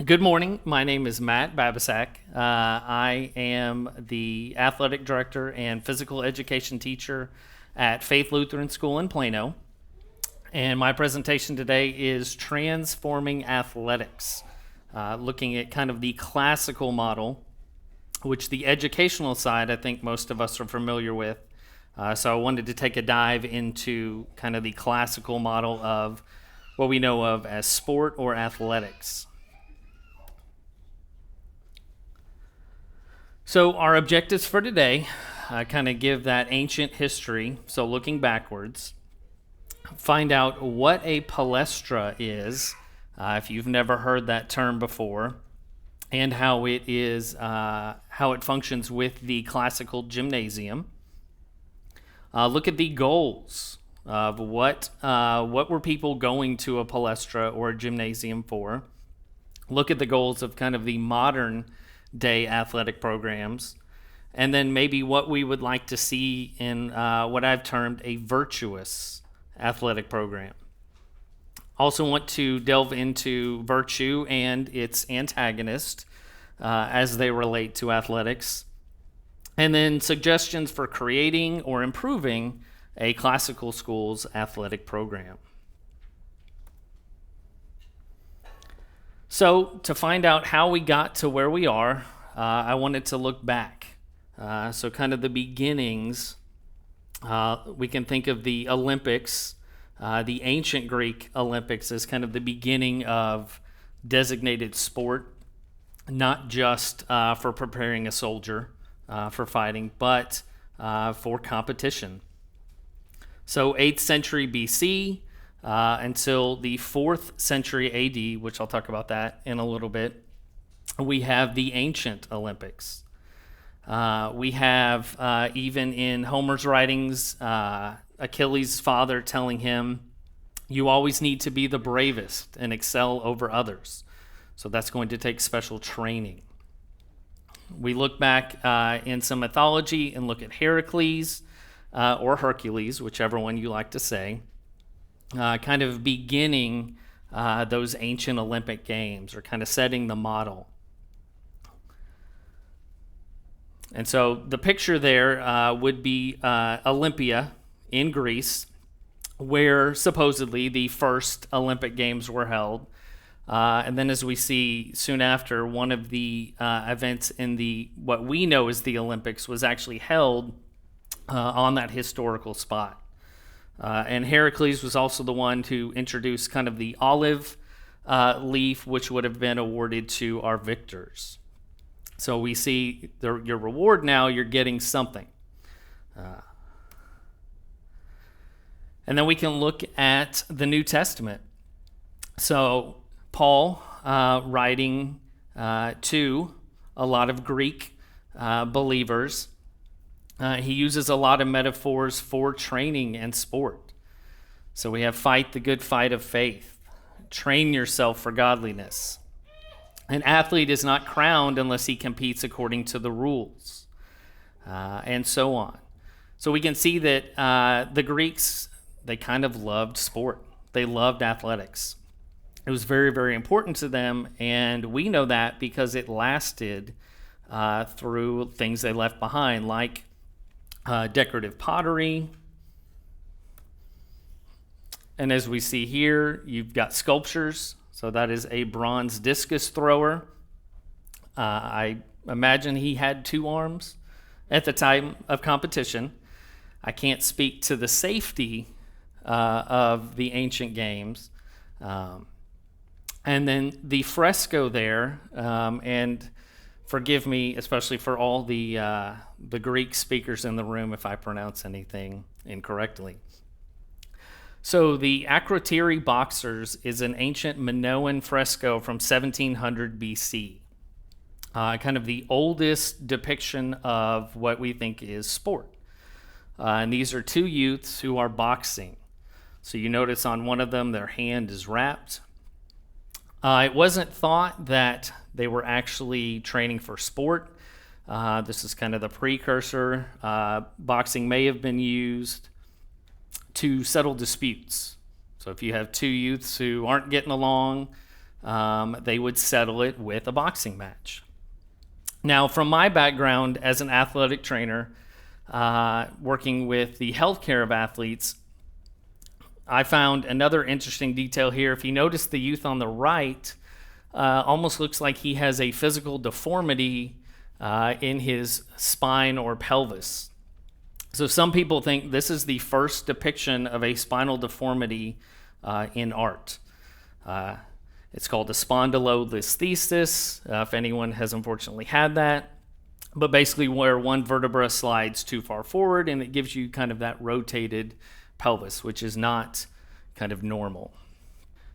Good morning. My name is Matt Babisak. I am the athletic director and physical education teacher at Faith Lutheran School in Plano. And my presentation today is Transforming Athletics, looking at kind of the classical model, which the educational side I think most of us are familiar with. So I wanted to take a dive into kind of the classical model of what we know of as sport or athletics. So our objectives for today kind of give that ancient history, so looking backwards, find out what a Palaestra is, if you've never heard that term before, and how it functions with the classical gymnasium. Look at the goals of what were people going to a Palaestra or a gymnasium for. Look at the goals of kind of the modern day athletic programs, and then maybe what we would like to see in what I've termed a virtuous athletic program. Also want to delve into virtue and its antagonist as they relate to athletics, and then suggestions for creating or improving a classical school's athletic program. So to find out how we got to where we are, I wanted to look back. So kind of the beginnings, we can think of the Olympics, the ancient Greek Olympics as kind of the beginning of designated sport, not just for preparing a soldier for fighting, but for competition. So 8th century BC, until the 4th century AD, which I'll talk about that in a little bit, we have the ancient Olympics. We have, even in Homer's writings, Achilles' father telling him, "You always need to be the bravest and excel over others." So that's going to take special training. We look back in some mythology and look at Heracles or Hercules, whichever one you like to say. Kind of beginning those ancient Olympic Games, or kind of setting the model. And so the picture there would be Olympia in Greece, where supposedly the first Olympic Games were held. And then as we see soon after, one of the events in what we know as the Olympics was actually held on that historical spot. And Heracles was also the one who introduced kind of the olive leaf, which would have been awarded to our victors. So we see your reward now, you're getting something. And then we can look at the New Testament. So Paul, writing to a lot of Greek believers, he uses a lot of metaphors for training and sport. So we have fight the good fight of faith, train yourself for godliness. An athlete is not crowned unless he competes according to the rules, and so on. So we can see that the Greeks, they kind of loved sport. They loved athletics. It was very, very important to them, and we know that because it lasted through things they left behind, like decorative pottery. And as we see here, you've got sculptures. So that is a bronze discus thrower. I imagine he had 2 arms at the time of competition. I can't speak to the safety of the ancient games. And then the fresco there, and forgive me, especially for all the Greek speakers in the room if I pronounce anything incorrectly. So the Akrotiri Boxers is an ancient Minoan fresco from 1700 BC. Kind of the oldest depiction of what we think is sport. And these are 2 youths who are boxing. So you notice on one of them, their hand is wrapped. It wasn't thought that they were actually training for sport. This is kind of the precursor. Boxing may have been used to settle disputes. So if you have 2 youths who aren't getting along, they would settle it with a boxing match. Now, from my background as an athletic trainer, working with the healthcare of athletes, I found another interesting detail here. If you notice, the youth on the right almost looks like he has a physical deformity in his spine or pelvis. So some people think this is the first depiction of a spinal deformity in art. It's called a spondylolisthesis, if anyone has unfortunately had that. But basically where one vertebra slides too far forward, and it gives you kind of that rotated pelvis, which is not kind of normal.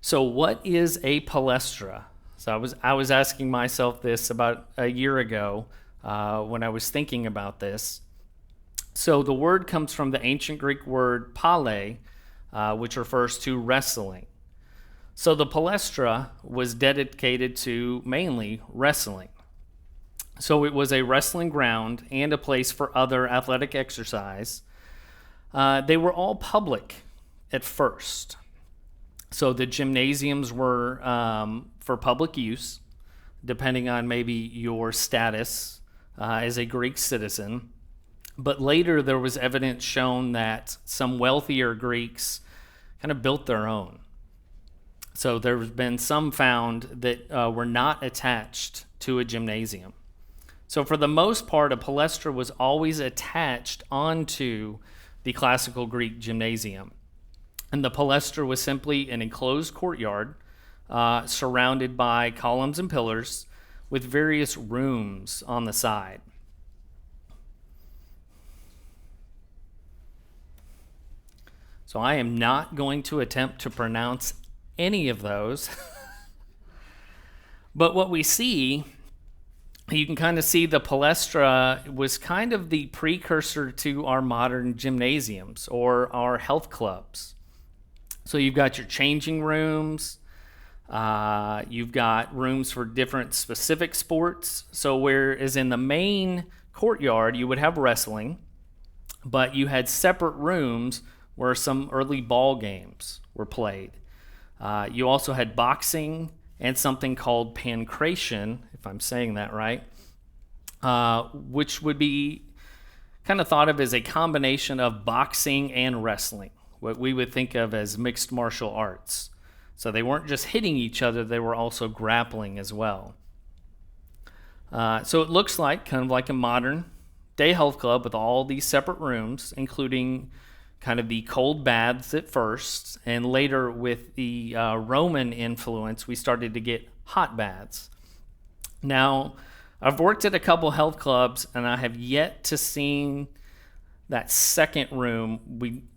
So what is a palaestra? So I was asking myself this about a year ago when I was thinking about this. So the word comes from the ancient Greek word pale, which refers to wrestling. So the palaestra was dedicated to mainly wrestling. So it was a wrestling ground and a place for other athletic exercise. They were all public at first. So the gymnasiums were for public use, depending on maybe your status as a Greek citizen. But later there was evidence shown that some wealthier Greeks kind of built their own. So there's been some found that were not attached to a gymnasium. So for the most part, a palaestra was always attached onto the classical Greek gymnasium. And the palaestra was simply an enclosed courtyard surrounded by columns and pillars with various rooms on the side. So I am not going to attempt to pronounce any of those. But what we see, you can kind of see the palaestra was kind of the precursor to our modern gymnasiums or our health clubs. So you've got your changing rooms, you've got rooms for different specific sports. So whereas in the main courtyard you would have wrestling, but you had separate rooms where some early ball games were played. You also had boxing and something called pancration, if I'm saying that right, which would be kind of thought of as a combination of boxing and wrestling, what we would think of as mixed martial arts. So they weren't just hitting each other, they were also grappling as well. So it looks like kind of like a modern day health club with all these separate rooms, including kind of the cold baths at first, and later with the Roman influence, we started to get hot baths. Now, I've worked at a couple health clubs, and I have yet to see that second room.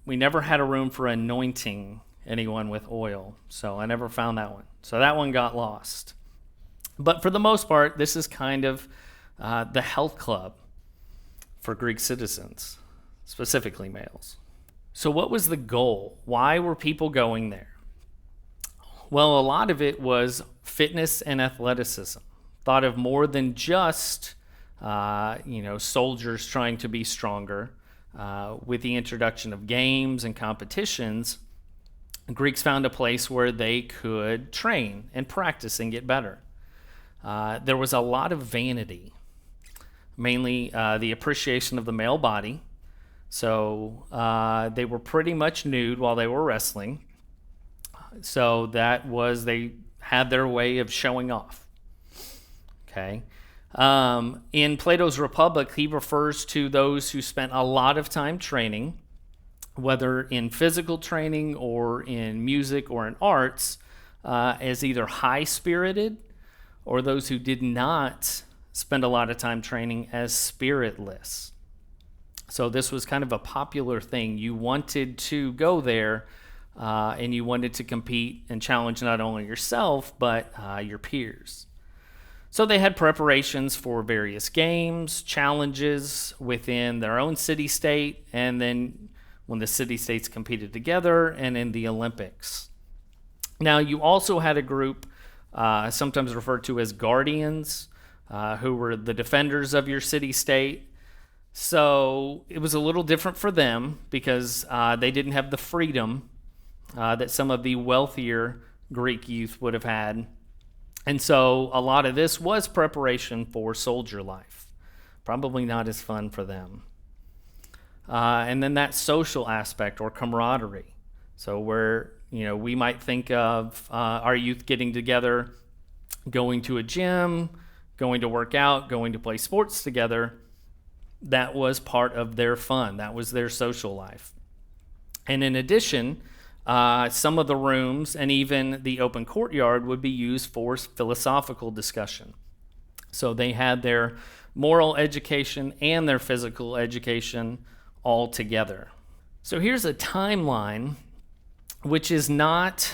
We never had a room for anointing anyone with oil, so I never found that one. So that one got lost. But for the most part, this is kind of the health club for Greek citizens, specifically males. So what was the goal? Why were people going there? Well, a lot of it was fitness and athleticism, thought of more than just soldiers trying to be stronger. With the introduction of games and competitions, Greeks found a place where they could train and practice and get better. There was a lot of vanity, mainly the appreciation of the male body. So they were pretty much nude while they were wrestling. So they had their way of showing off. Okay. In Plato's Republic, he refers to those who spent a lot of time training, whether in physical training or in music or in arts, as either high-spirited, or those who did not spend a lot of time training as spiritless. So this was kind of a popular thing. You wanted to go there and you wanted to compete and challenge not only yourself, but your peers. So they had preparations for various games, challenges within their own city-state, and then when the city-states competed together, and in the Olympics. Now, you also had a group, sometimes referred to as guardians, who were the defenders of your city-state. So it was a little different for them because they didn't have the freedom that some of the wealthier Greek youth would have had. And so a lot of this was preparation for soldier life. Probably not as fun for them. And then that social aspect or camaraderie. So where, we might think of our youth getting together, going to a gym, going to work out, going to play sports together. That was part of their fun. That was their social life. And in addition, some of the rooms and even the open courtyard would be used for philosophical discussion. So they had their moral education and their physical education all together. So here's a timeline which is not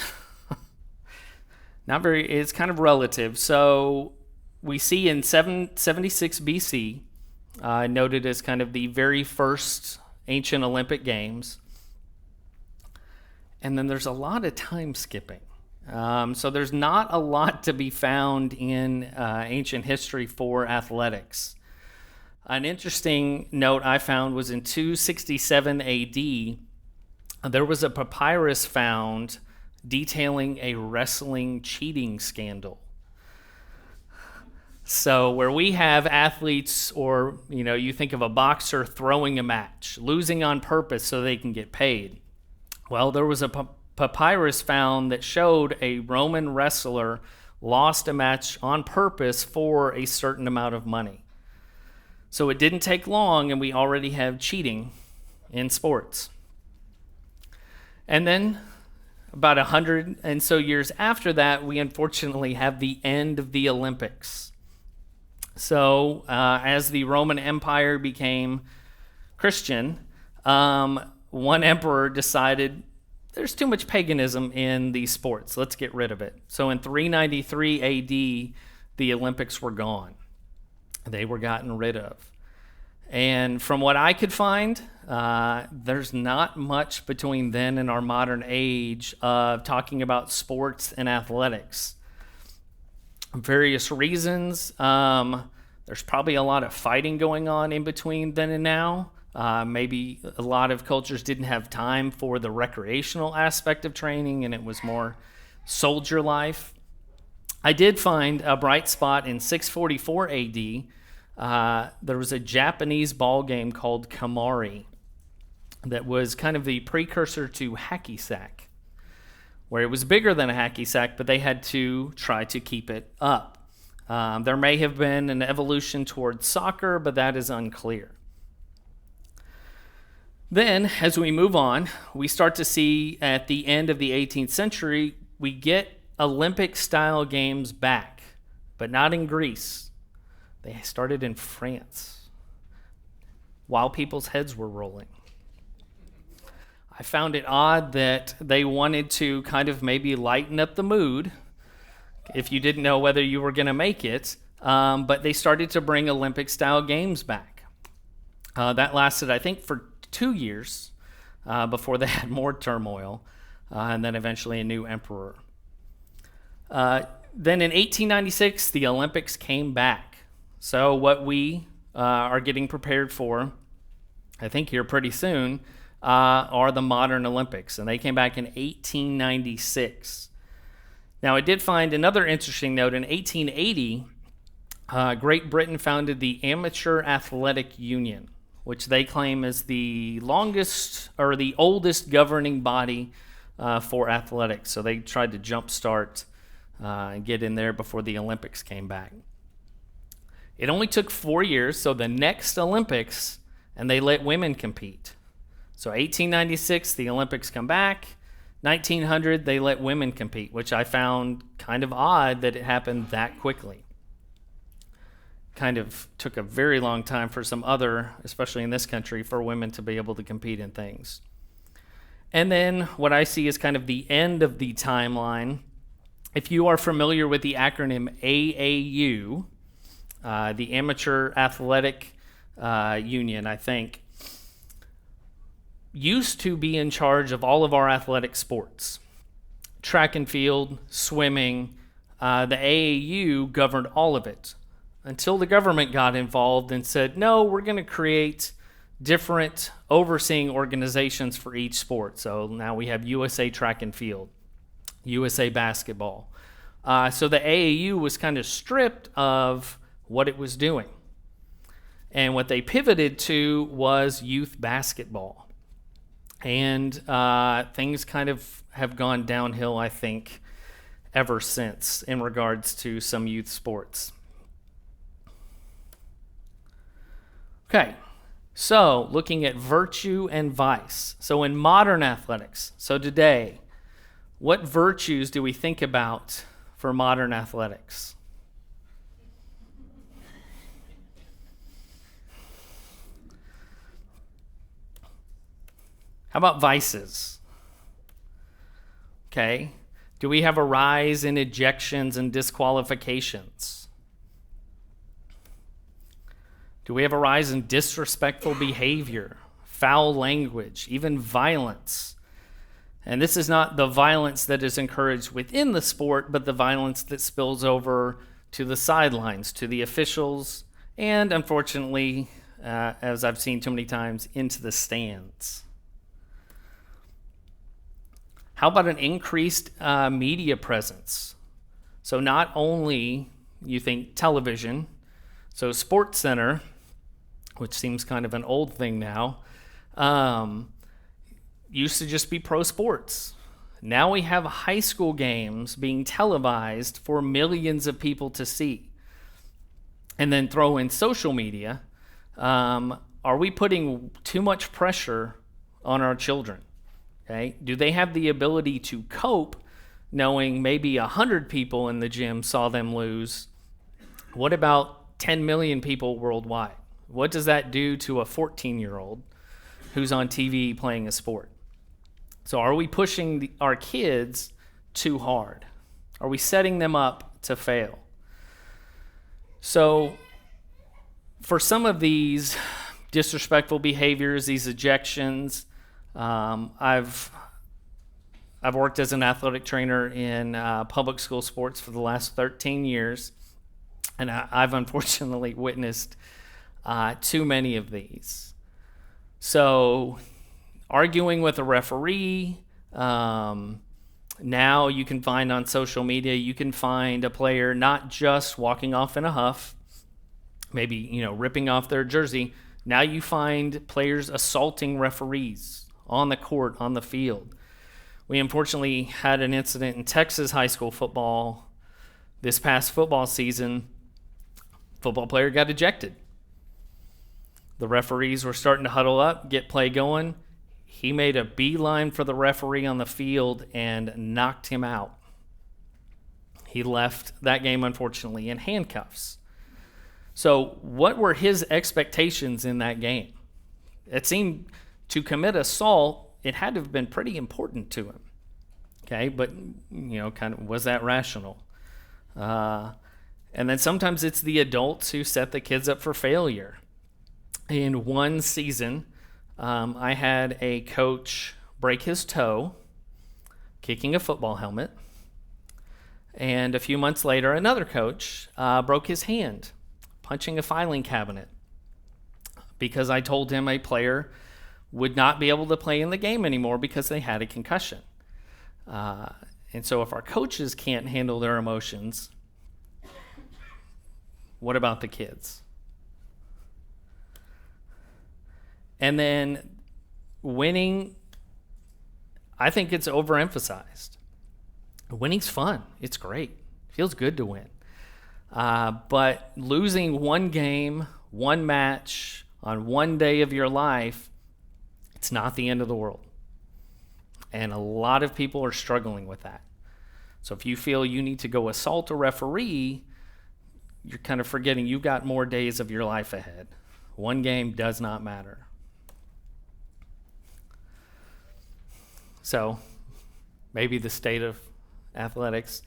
very, it's kind of relative. So we see in 776 BC, noted as kind of the very first ancient Olympic Games. And then there's a lot of time skipping. So there's not a lot to be found in ancient history for athletics. An interesting note I found was in 267 AD, there was a papyrus found detailing a wrestling cheating scandal. So where we have athletes, or you think of a boxer throwing a match, losing on purpose so they can get paid. Well, there was a papyrus found that showed a Roman wrestler lost a match on purpose for a certain amount of money. So it didn't take long, and we already have cheating in sports. And then about 100 and so years after that, we unfortunately have the end of the Olympics. So as the Roman Empire became Christian, one emperor decided there's too much paganism in these sports. Let's get rid of it. So in 393 AD, the Olympics were gone. They were gotten rid of. And from what I could find, there's not much between then and our modern age of talking about sports and athletics. Various reasons. There's probably a lot of fighting going on in between then and now. Maybe a lot of cultures didn't have time for the recreational aspect of training, and it was more soldier life. I did find a bright spot in 644 AD. There was a Japanese ball game called Kamari that was kind of the precursor to hacky sack, where it was bigger than a hacky sack, but they had to try to keep it up. There may have been an evolution towards soccer, but that is unclear. Then, as we move on, we start to see at the end of the 18th century, we get Olympic-style games back, but not in Greece. They started in France, while people's heads were rolling. I found it odd that they wanted to kind of maybe lighten up the mood if you didn't know whether you were going to make it, but they started to bring Olympic-style games back. That lasted, I think, for 2 years before they had more turmoil, and then eventually a new emperor. Then in 1896, the Olympics came back. So what we are getting prepared for, I think here pretty soon, are the modern Olympics, and they came back in 1896. Now, I did find another interesting note. In 1880, Great Britain founded the Amateur Athletic Union, which they claim is the longest or the oldest governing body for athletics. So they tried to jumpstart and get in there before the Olympics came back. It only took 4 years, so the next Olympics, and they let women compete. So 1896, the Olympics come back. 1900, they let women compete, which I found kind of odd that it happened that quickly. Kind of took a very long time for some other, especially in this country, for women to be able to compete in things. And then what I see is kind of the end of the timeline. If you are familiar with the acronym AAU, the Amateur Athletic Union, I think, used to be in charge of all of our athletic sports. Track and field, swimming, the AAU governed all of it until the government got involved and said, no, we're going to create different overseeing organizations for each sport. So now we have USA Track and Field, USA Basketball, So the AAU was kind of stripped of what it was doing. And what they pivoted to was youth basketball. And things kind of have gone downhill, I think, ever since in regards to some youth sports. Okay, so looking at virtue and vice. So in modern athletics, so today, what virtues do we think about for modern athletics? How about vices? Okay. Do we have a rise in ejections and disqualifications? Do we have a rise in disrespectful behavior, foul language, even violence? And this is not the violence that is encouraged within the sport, but the violence that spills over to the sidelines, to the officials, and unfortunately, as I've seen too many times, into the stands. How about an increased media presence? So not only you think television, so Sports Center, which seems kind of an old thing now, used to just be pro sports. Now we have high school games being televised for millions of people to see. And then throw in social media. Are we putting too much pressure on our children? Okay. Do they have the ability to cope knowing maybe 100 people in the gym saw them lose? What about 10 million people worldwide? What does that do to a 14-year-old who's on TV playing a sport? So are we pushing our kids too hard? Are we setting them up to fail? So for some of these disrespectful behaviors, these ejections, I've worked as an athletic trainer in public school sports for the last 13 years, and I've unfortunately witnessed too many of these. So arguing with a referee, now you can find on social media, you can find a player not just walking off in a huff, maybe ripping off their jersey. Now you find players assaulting referees on the court, on the field. We unfortunately had an incident in Texas high school football this past football season. Football player got ejected. The referees were starting to huddle up, get play going. He made a beeline for the referee on the field and knocked him out. He left that game, unfortunately, in handcuffs. So what were his expectations in that game? It seemed to commit assault, it had to have been pretty important to him. Okay, but, kind of, was that rational? And then sometimes it's the adults who set the kids up for failure. In one season, I had a coach break his toe kicking a football helmet. And a few months later, another coach broke his hand punching a filing cabinet because I told him a player would not be able to play in the game anymore because they had a concussion. And so if our coaches can't handle their emotions, what about the kids? And then winning, I think it's overemphasized. Winning's fun. It's great. It feels good to win. But losing one game, one match, on one day of your life, it's not the end of the world. And a lot of people are struggling with that. So if you feel you need to go assault a referee, you're kind of forgetting you've got more days of your life ahead. One game does not matter. So maybe the state of athletics.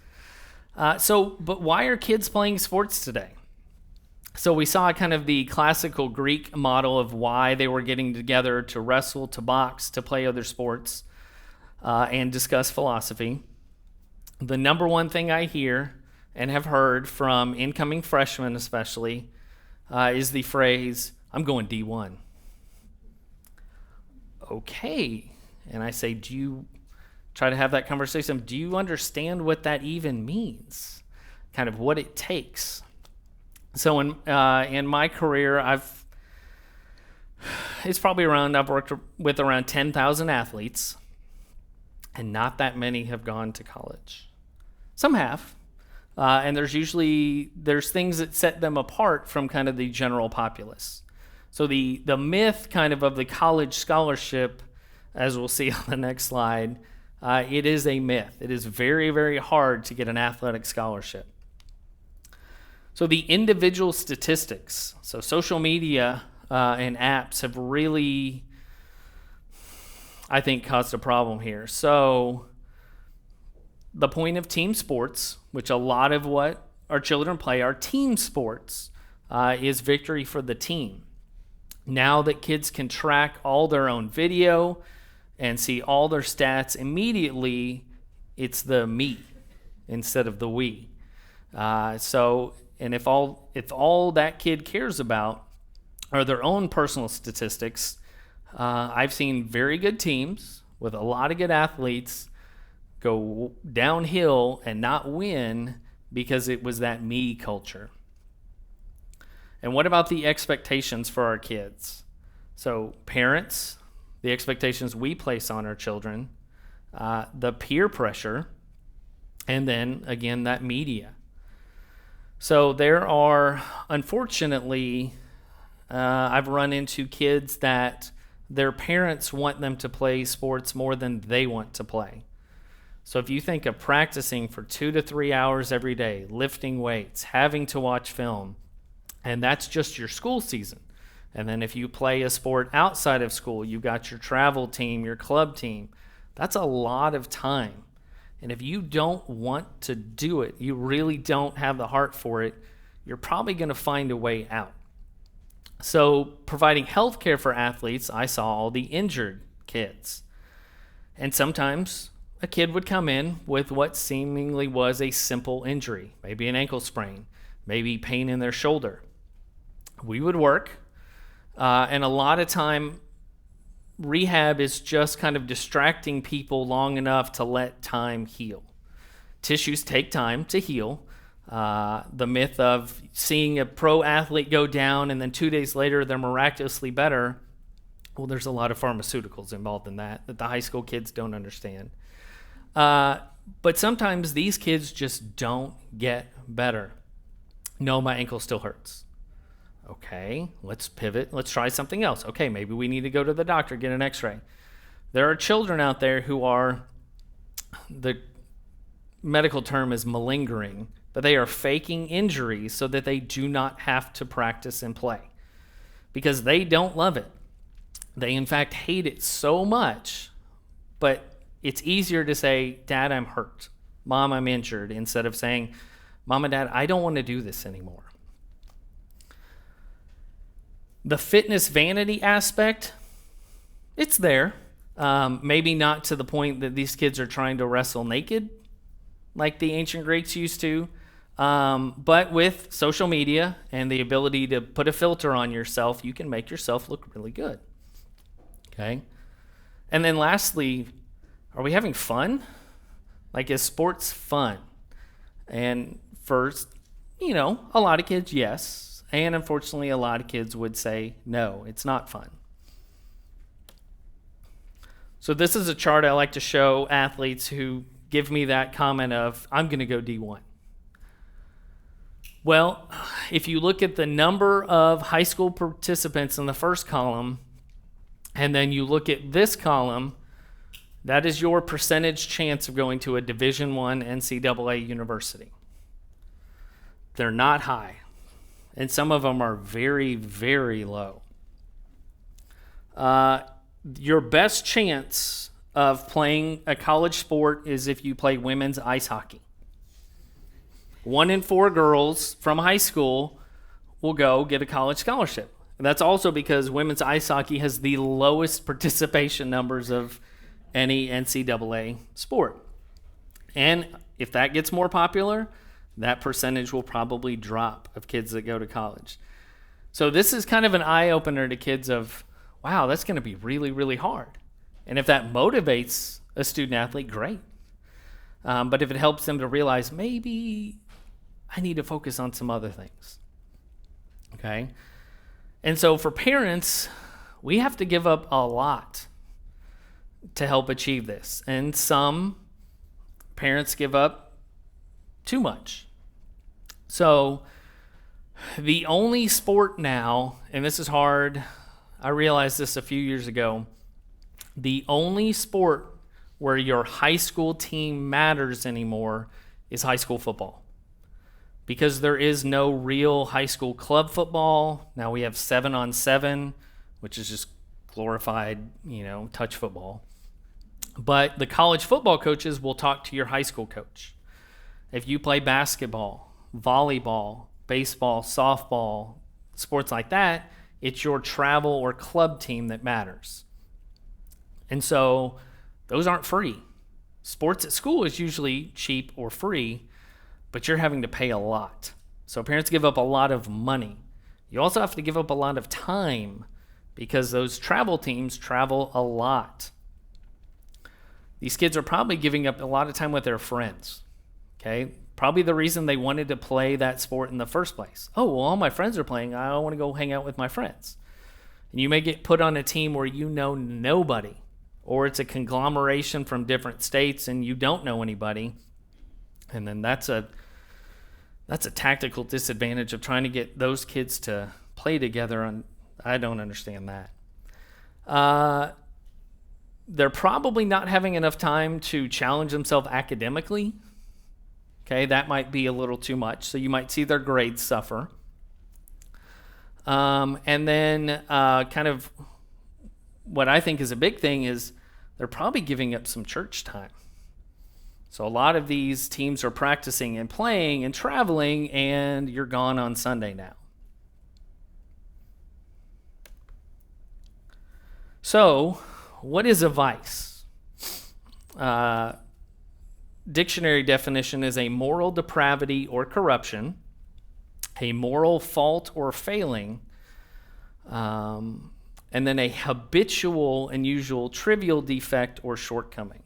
But why are kids playing sports today? So we saw kind of the classical Greek model of why they were getting together to wrestle, to box, to play other sports, and discuss philosophy. The number one thing I hear and have heard from incoming freshmen especially is the phrase, "I'm going D1." Okay. And I say, do Try to have that conversation. Do you understand what that even means? Kind of what it takes. So in my career, I've worked with around 10,000 athletes, and not that many have gone to college. Some have, and there's things that set them apart from kind of the general populace. So the myth kind of the college scholarship, as we'll see on the next slide, it is a myth. It is very, very hard to get an athletic scholarship. So the individual statistics, so social media and apps have really, I think, caused a problem here. So the point of team sports, which a lot of what our children play are team sports, is victory for the team. Now that kids can track all their own video and see all their stats immediately, it's the me instead of the we. And if all that kid cares about are their own personal statistics, I've seen very good teams with a lot of good athletes go downhill and not win because it was that me culture. And what about the expectations for our kids? So parents, the expectations we place on our children, the peer pressure, and then again that media. So there are, unfortunately, I've run into kids that their parents want them to play sports more than they want to play. So if you think of practicing for 2 to 3 hours every day, lifting weights, having to watch film, and that's just your school season. And then if you play a sport outside of school, you got your travel team, your club team. That's a lot of time. And if you don't want to do it, you really don't have the heart for it, you're probably going to find a way out. So providing health care for athletes, I saw all the injured kids. And sometimes a kid would come in with what seemingly was a simple injury, maybe an ankle sprain, maybe pain in their shoulder. We would work, and a lot of time rehab is just kind of distracting people long enough to let time heal. Tissues take time to heal. The myth of seeing a pro athlete go down and then 2 days later they're miraculously better, well, there's a lot of pharmaceuticals involved in that the high school kids don't understand. But sometimes these kids just don't get better. No, my ankle still hurts. Okay, let's pivot. Let's try something else. Okay, maybe we need to go to the doctor, get an x-ray. There are children out there who are, the medical term is malingering, but they are faking injuries so that they do not have to practice and play because they don't love it. They, in fact, hate it so much, but it's easier to say, Dad, I'm hurt. Mom, I'm injured, instead of saying, Mom and Dad, I don't want to do this anymore. The fitness vanity aspect, it's there. Maybe not to the point that these kids are trying to wrestle naked like the ancient Greeks used to. But with social media and the ability to put a filter on yourself, you can make yourself look really good. Okay? And then lastly, are we having fun? Like, is sports fun? And first, a lot of kids, yes. And unfortunately, a lot of kids would say, no, it's not fun. So this is a chart I like to show athletes who give me that comment of, I'm going to go D1. Well, if you look at the number of high school participants in the first column, and then you look at this column, that is your percentage chance of going to a Division I NCAA university. They're not high. And some of them are very, very low. Your best chance of playing a college sport is if you play women's ice hockey. 1 in 4 girls from high school will go get a college scholarship. And that's also because women's ice hockey has the lowest participation numbers of any NCAA sport. And if that gets more popular, that percentage will probably drop of kids that go to college. So this is kind of an eye-opener to kids of, wow, that's going to be really, really hard. And if that motivates a student athlete, great. But if it helps them to realize maybe I need to focus on some other things, okay? And so for parents, we have to give up a lot to help achieve this. And some parents give up too much. So the only sport now, and this is hard, I realized this a few years ago, the only sport where your high school team matters anymore is high school football. Because there is no real high school club football. Now we have 7-on-7, which is just glorified, touch football. But the college football coaches will talk to your high school coach. If you play basketball, volleyball, baseball, softball, sports like that, it's your travel or club team that matters. And so those aren't free. Sports at school is usually cheap or free, but you're having to pay a lot. So parents give up a lot of money. You also have to give up a lot of time because those travel teams travel a lot. These kids are probably giving up a lot of time with their friends, okay? Probably the reason they wanted to play that sport in the first place. Oh, well, all my friends are playing. I want to go hang out with my friends. And you may get put on a team where you know nobody, or it's a conglomeration from different states and you don't know anybody. And then that's a tactical disadvantage of trying to get those kids to play together, and I don't understand that. They're probably not having enough time to challenge themselves academically. Okay, that might be a little too much. So you might see their grades suffer. And then kind of what I think is a big thing is they're probably giving up some church time. So a lot of these teams are practicing and playing and traveling, and you're gone on Sunday now. So what is a vice? Dictionary definition is a moral depravity or corruption, a moral fault or failing, and then a habitual, unusual, trivial defect or shortcoming.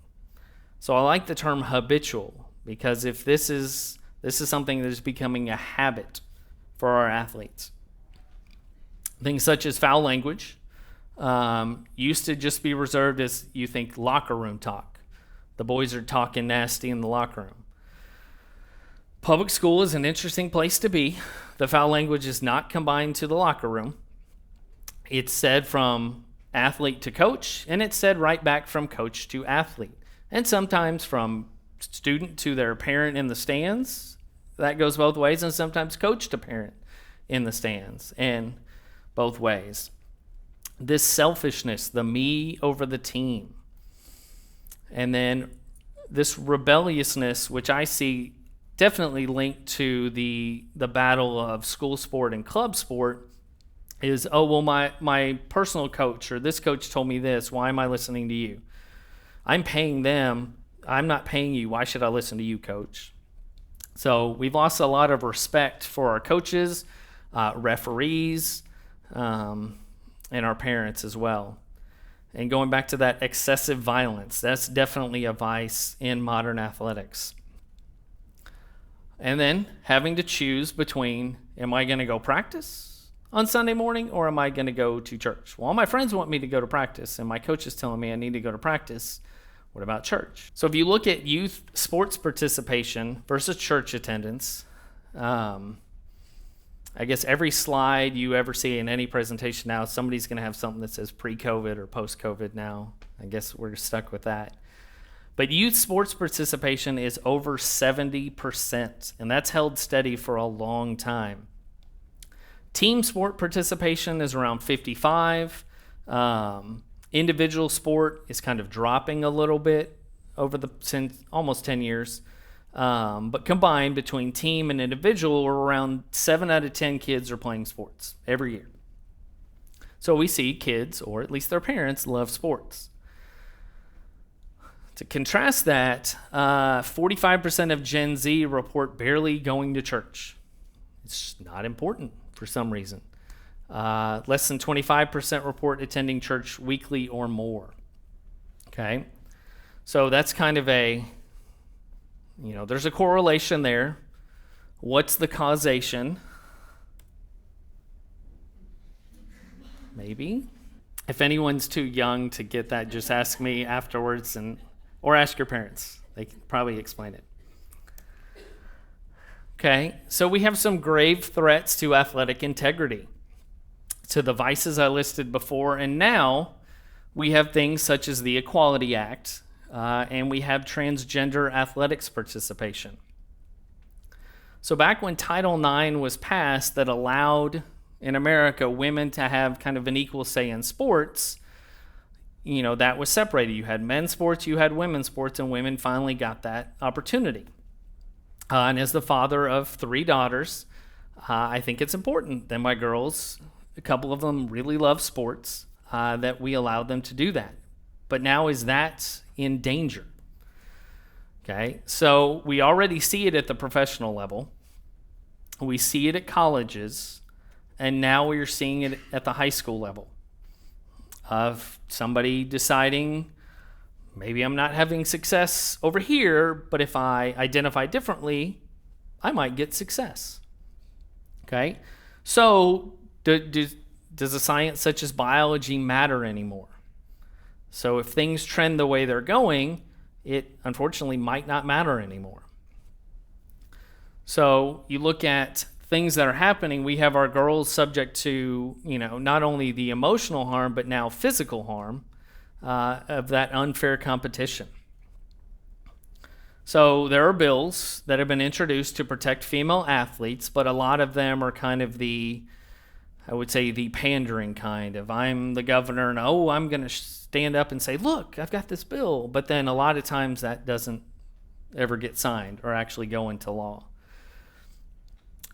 So I like the term habitual because if this is something that is becoming a habit for our athletes. Things such as foul language used to just be reserved as, you think, locker room talk. The boys are talking nasty in the locker room. Public school is an interesting place to be. The foul language is not combined to the locker room. It's said from athlete to coach, and it's said right back from coach to athlete. And sometimes from student to their parent in the stands. That goes both ways, and sometimes coach to parent in the stands, and both ways. This selfishness, the me over the team. And then this rebelliousness, which I see definitely linked to the battle of school sport and club sport, is, oh, well, my personal coach or this coach told me this. Why am I listening to you? I'm paying them. I'm not paying you. Why should I listen to you, coach? So we've lost a lot of respect for our coaches, referees, and our parents as well. And going back to that excessive violence, that's definitely a vice in modern athletics. And then having to choose between, am I going to go practice on Sunday morning or am I going to go to church? Well, all my friends want me to go to practice, and my coach is telling me I need to go to practice. What about church? So if you look at youth sports participation versus church attendance, I guess every slide you ever see in any presentation now, somebody's going to have something that says pre-COVID or post-COVID now. I guess we're stuck with that. But youth sports participation is over 70%, and that's held steady for a long time. Team sport participation is around 55%. Individual sport is kind of dropping a little bit over since almost 10 years. But combined between team and individual, around 7 out of 10 kids are playing sports every year. So we see kids, or at least their parents, love sports. To contrast that, 45% of Gen Z report barely going to church. It's not important for some reason. Less than 25% report attending church weekly or more. Okay? So that's kind of there's a correlation there. What's the causation? Maybe. If anyone's too young to get that, just ask me afterwards or ask your parents. They can probably explain it. Okay, so we have some grave threats to athletic integrity, to the vices I listed before, and now we have things such as the Equality Act, and we have transgender athletics participation. So back when Title IX was passed that allowed, in America, women to have kind of an equal say in sports, that was separated. You had men's sports, you had women's sports, and women finally got that opportunity. And as the father of 3 daughters, I think it's important that my girls, a couple of them really love sports, that we allowed them to do that. But now is that in danger? Okay, so we already see it at the professional level. We see it at colleges, and now we're seeing it at the high school level of somebody deciding, maybe I'm not having success over here, but if I identify differently, I might get success. Okay, so does a science such as biology matter anymore? So if things trend the way they're going, it unfortunately might not matter anymore. So you look at things that are happening, we have our girls subject to, not only the emotional harm, but now physical harm of that unfair competition. So there are bills that have been introduced to protect female athletes, but a lot of them are kind of the pandering kind of, I'm the governor and I'm going to stand up and say, look, I've got this bill. But then a lot of times that doesn't ever get signed or actually go into law.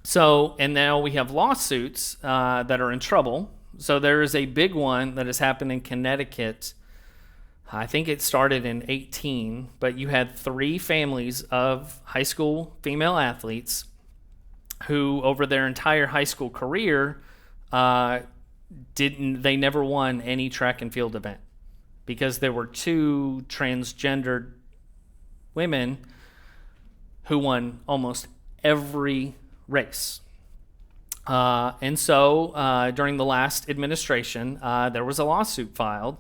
So, and now we have lawsuits that are in trouble. So there is a big one that has happened in Connecticut. I think it started in 2018, but you had 3 families of high school female athletes who, over their entire high school career, they never won any track and field event because there were 2 transgendered women who won almost every race. And so during the last administration, there was a lawsuit filed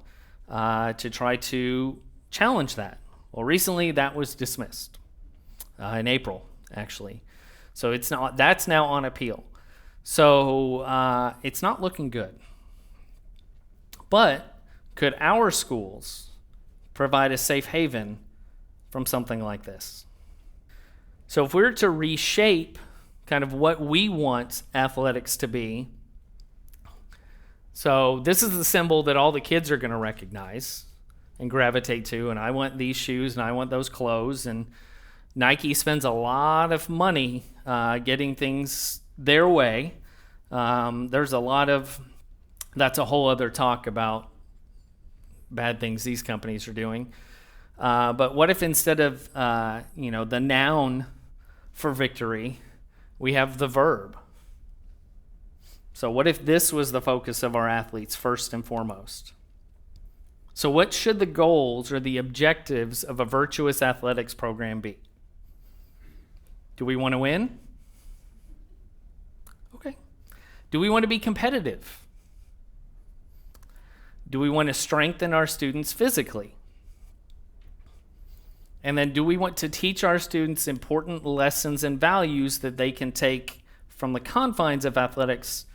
to try to challenge that. Well, recently that was dismissed in April, actually. So that's now on appeal. So it's not looking good. But could our schools provide a safe haven from something like this? So if we're to reshape kind of what we want athletics to be, so this is the symbol that all the kids are going to recognize and gravitate to, and I want these shoes and I want those clothes, and Nike spends a lot of money getting things their way. There's a lot of, that's a whole other talk about bad things these companies are doing. But what if instead of the noun for victory, we have the verb? So what if this was the focus of our athletes first and foremost? So what should the goals or the objectives of a virtuous athletics program be? Do we want to win? Okay. Do we want to be competitive? Do we want to strengthen our students physically? And then do we want to teach our students important lessons and values that they can take from the confines of athletics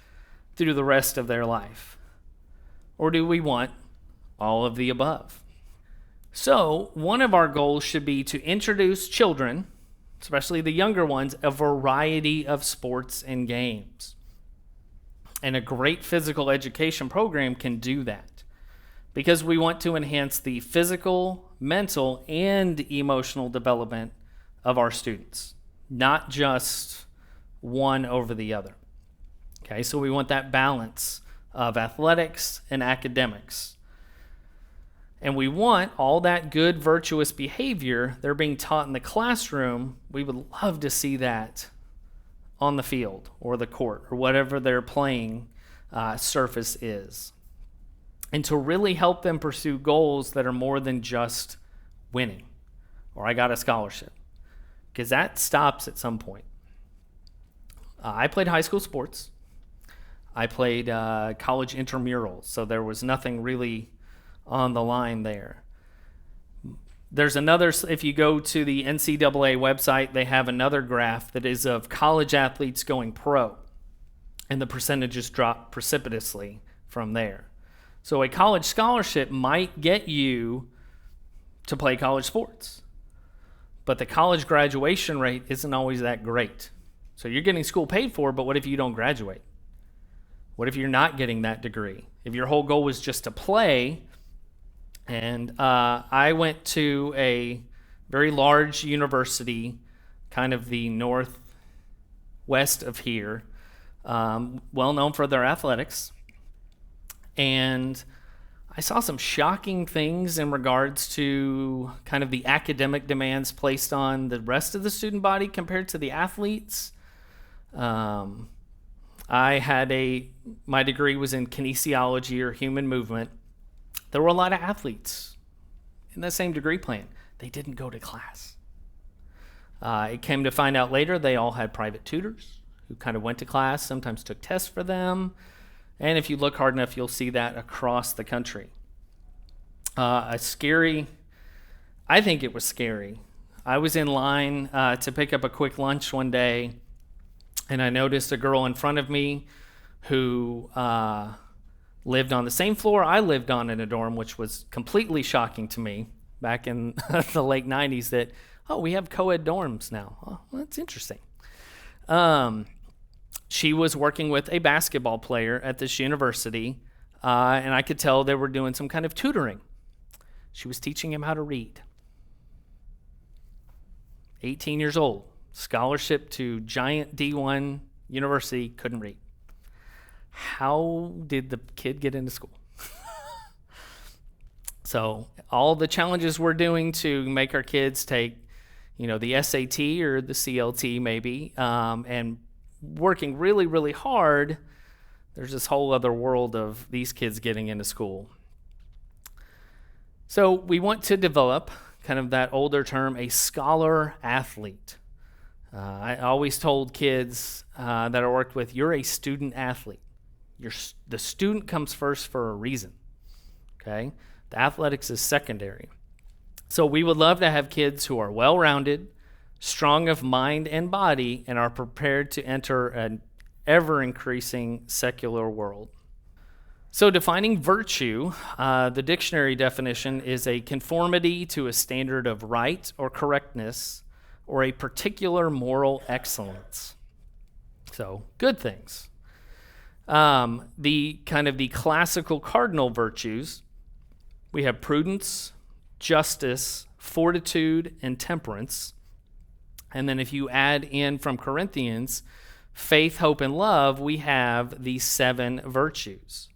through the rest of their life? Or do we want all of the above? So one of our goals should be to introduce children, especially the younger ones, a variety of sports and games. And a great physical education program can do that because we want to enhance the physical, mental, and emotional development of our students, not just one over the other. Okay, so we want that balance of athletics and academics. And we want all that good, virtuous behavior they're being taught in the classroom. We would love to see that on the field or the court or whatever their playing surface is. And to really help them pursue goals that are more than just winning, or I got a scholarship, because that stops at some point. I played high school sports. I played college intramurals, so there was nothing really on the line there. There's another, if you go to the NCAA website, they have another graph that is of college athletes going pro, and the percentages drop precipitously from there. So a college scholarship might get you to play college sports, but the college graduation rate isn't always that great. So you're getting school paid for, but what if you don't graduate? What if you're not getting that degree? If your whole goal was just to play, and I went to a very large university, kind of the northwest of here, well known for their athletics. And I saw some shocking things in regards to kind of the academic demands placed on the rest of the student body compared to the athletes. I had my degree was in kinesiology or human movement. There were a lot of athletes in the same degree plan. They didn't go to class. It came to find out later they all had private tutors who kind of went to class, sometimes took tests for them. And if you look hard enough, you'll see that across the country. I think it was scary. I was in line to pick up a quick lunch one day, and I noticed a girl in front of me who lived on the same floor I lived on in a dorm, which was completely shocking to me back in the late 90s that, we have co-ed dorms now. Oh, well, that's interesting. She was working with a basketball player at this university, and I could tell they were doing some kind of tutoring. She was teaching him how to read. 18 years old, scholarship to giant D1 university, couldn't read. How did the kid get into school? So all the challenges we're doing to make our kids take, the SAT or the CLT maybe, and working really, really hard, there's this whole other world of these kids getting into school. So we want to develop kind of that older term, a scholar athlete. I always told kids that I worked with, you're a student athlete. The student comes first for a reason, okay? The athletics is secondary. So we would love to have kids who are well-rounded, strong of mind and body, and are prepared to enter an ever-increasing secular world. So defining virtue, the dictionary definition is a conformity to a standard of right or correctness or a particular moral excellence. So good things. The classical cardinal virtues, we have prudence, justice, fortitude, and temperance. And then if you add in from Corinthians, faith, hope, and love, we have these 7 virtues.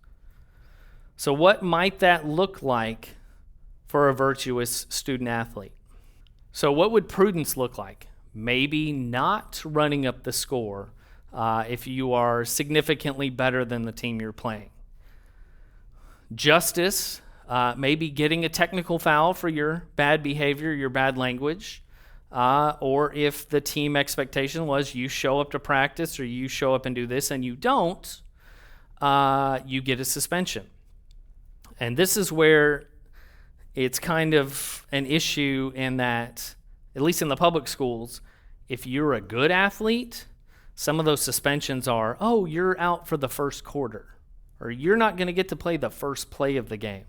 So what might that look like for a virtuous student athlete? So what would prudence look like? Maybe not running up the score if you are significantly better than the team you're playing. Justice, maybe getting a technical foul for your bad behavior, your bad language. Or if the team expectation was you show up to practice or you show up and do this and you don't, you get a suspension. And this is where it's kind of an issue in that, at least in the public schools, if you're a good athlete, some of those suspensions are, you're out for the first quarter, or you're not going to get to play the first play of the game.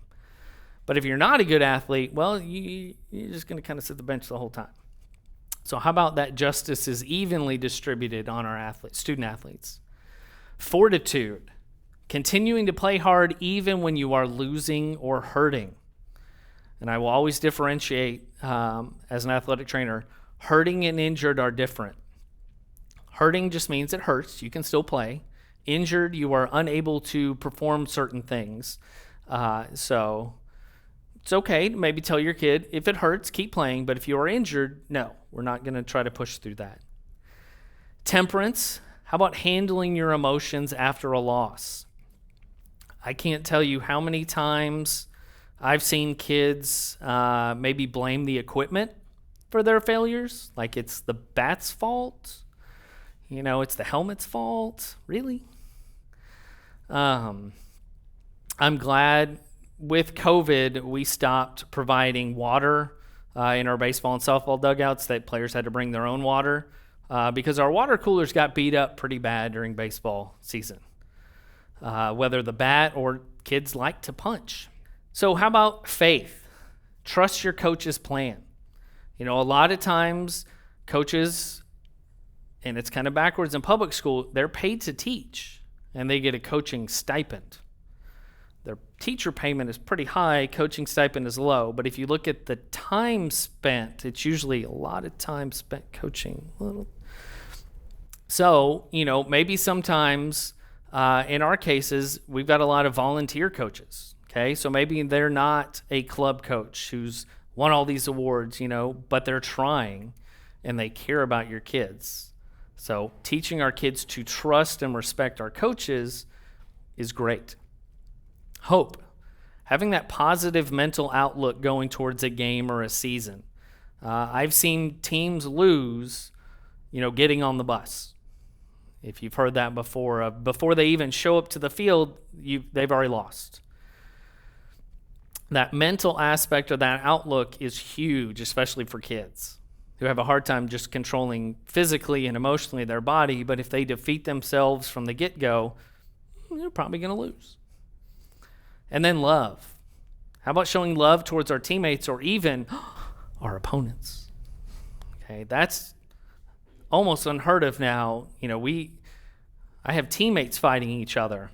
But if you're not a good athlete, well, you're just going to kind of sit the bench the whole time. So how about that justice is evenly distributed on our student athletes? Fortitude, continuing to play hard even when you are losing or hurting. And I will always differentiate as an athletic trainer, hurting and injured are different. Hurting just means it hurts. You can still play. Injured, you are unable to perform certain things. So it's okay to maybe tell your kid, if it hurts, keep playing. But if you are injured, no, we're not going to try to push through that. Temperance, how about handling your emotions after a loss? I can't tell you how many times I've seen kids maybe blame the equipment for their failures, like it's the bat's fault. It's the helmet's fault. Really? I'm glad with COVID we stopped providing water in our baseball and softball dugouts, that players had to bring their own water because our water coolers got beat up pretty bad during baseball season, whether the bat or kids like to punch. So how about faith? Trust your coach's plan. A lot of times coaches, and it's kind of backwards in public school, they're paid to teach and they get a coaching stipend. Their teacher payment is pretty high, coaching stipend is low, but if you look at the time spent, it's usually a lot of time spent coaching. So, maybe sometimes in our cases, we've got a lot of volunteer coaches, okay? So maybe they're not a club coach who's won all these awards, but they're trying and they care about your kids. So teaching our kids to trust and respect our coaches is great. Hope. Having that positive mental outlook going towards a game or a season. I've seen teams lose, getting on the bus. If you've heard that before, before they even show up to the field, they've already lost. That mental aspect of that outlook is huge, especially for kids who have a hard time just controlling physically and emotionally their body. But if they defeat themselves from the get-go, they're probably going to lose. And then love. How about showing love towards our teammates or even our opponents? Okay, that's almost unheard of now. I have teammates fighting each other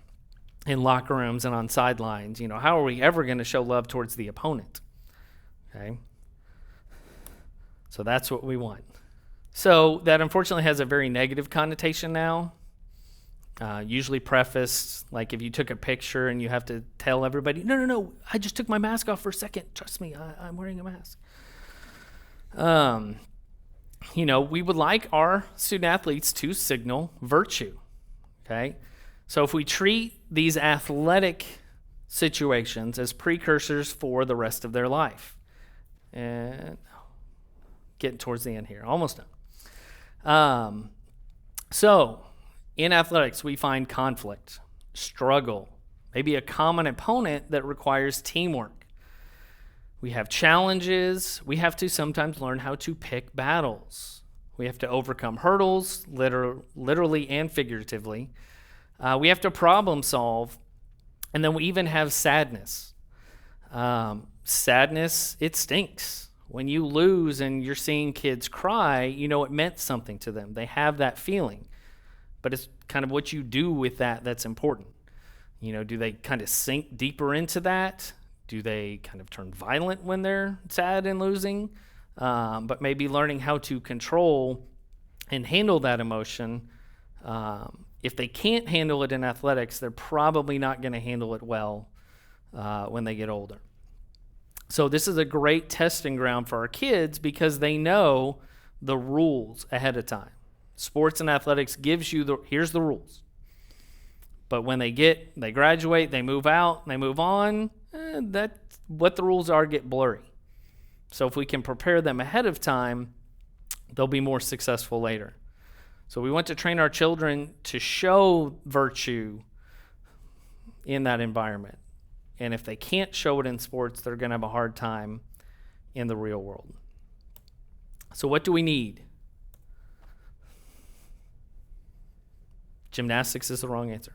in locker rooms and on sidelines. How are we ever going to show love towards the opponent? Okay. So that's what we want. So that unfortunately has a very negative connotation now. Usually prefaced, like if you took a picture and you have to tell everybody, no, I just took my mask off for a second. Trust me, I'm wearing a mask. We would like our student athletes to signal virtue, okay? So if we treat these athletic situations as precursors for the rest of their life, and getting towards the end here, almost done. So in athletics, we find conflict, struggle, maybe a common opponent that requires teamwork. We have challenges. We have to sometimes learn how to pick battles. We have to overcome hurdles, literally and figuratively. We have to problem solve. And then we even have sadness. Sadness, it stinks. When you lose and you're seeing kids cry, it meant something to them. They have that feeling. But it's kind of what you do with that that's important. Do they kind of sink deeper into that? Do they kind of turn violent when they're sad and losing? But maybe learning how to control and handle that emotion. If they can't handle it in athletics, they're probably not going to handle it well when they get older. So this is a great testing ground for our kids because they know the rules ahead of time. Sports and athletics gives you here's the rules. But when they graduate, they move out, they move on, what the rules are get blurry. So if we can prepare them ahead of time, they'll be more successful later. So we want to train our children to show virtue in that environment. And if they can't show it in sports, they're going to have a hard time in the real world. So what do we need? Gymnastics is the wrong answer.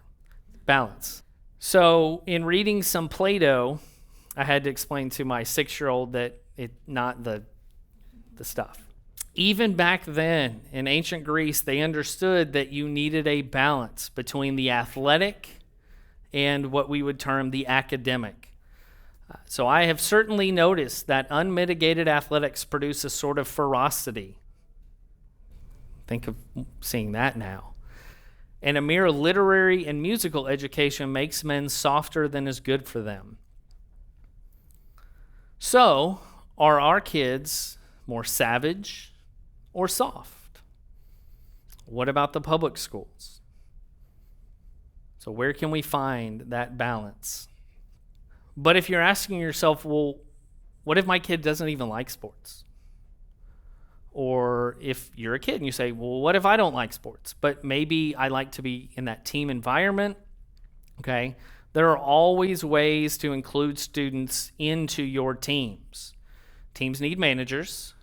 Balance. So in reading some Plato, I had to explain to my 6-year-old that not the stuff. Even back then in ancient Greece, they understood that you needed a balance between the athletic and what we would term the academic. So I have certainly noticed that unmitigated athletics produce a sort of ferocity. Think of seeing that now. And a mere literary and musical education makes men softer than is good for them. So, are our kids more savage or soft? What about the public schools? So where can we find that balance? But if you're asking yourself, well, what if my kid doesn't even like sports? Or if you're a kid and you say, well, what if I don't like sports, but maybe I like to be in that team environment? Okay, there are always ways to include students into your teams. Teams need managers.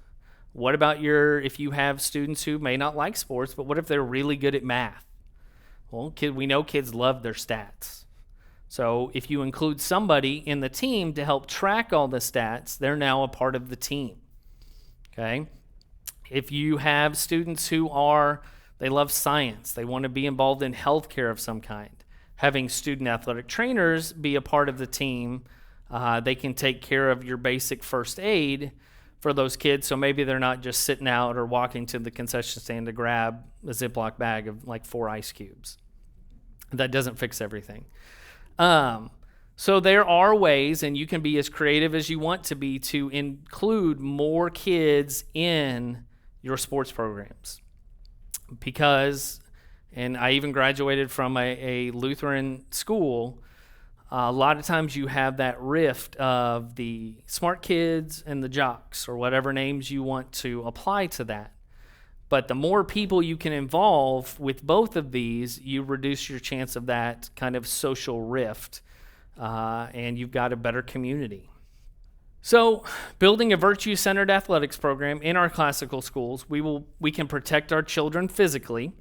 What about if you have students who may not like sports, but what if they're really good at math? Well, we know kids love their stats. So if you include somebody in the team to help track all the stats, they're now a part of the team. Okay? If you have students who they love science, they want to be involved in healthcare of some kind, having student athletic trainers be a part of the team, they can take care of your basic first aid for those kids, so maybe they're not just sitting out or walking to the concession stand to grab a Ziploc bag of like 4 ice cubes. That doesn't fix everything. So there are ways, and you can be as creative as you want to be, to include more kids in your sports programs. Because, and I even graduated from a Lutheran school, a lot of times you have that rift of the smart kids and the jocks, or whatever names you want to apply to that. But the more people you can involve with both of these, you reduce your chance of that kind of social rift, and you've got a better community. So, building a virtue-centered athletics program in our classical schools, we can protect our children physically,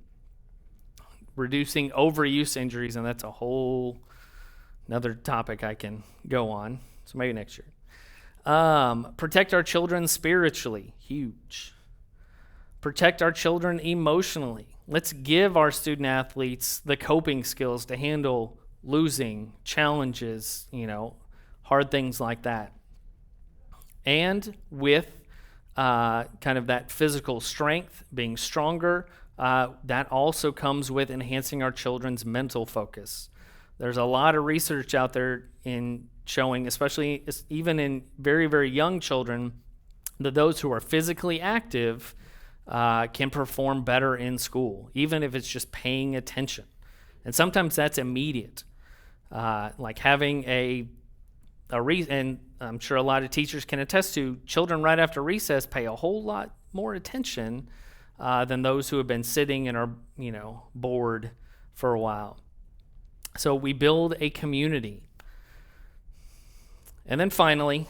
reducing overuse injuries, and that's a whole another topic I can go on, so maybe next year. Protect our children spiritually, huge. Protect our children emotionally. Let's give our student athletes the coping skills to handle losing, challenges, hard things like that. And with kind of that physical strength, being stronger, that also comes with enhancing our children's mental focus. There's a lot of research out there in showing, especially even in very, very young children, that those who are physically active can perform better in school, even if it's just paying attention. And sometimes that's immediate. Like having and I'm sure a lot of teachers can attest to, children right after recess pay a whole lot more attention than those who have been sitting and are, bored for a while. So we build a community. And then finally,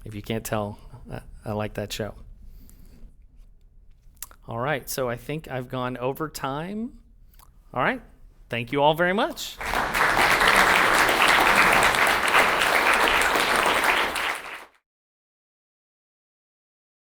if you can't tell, I like that show. All right, so I think I've gone over time. All right, thank you all very much.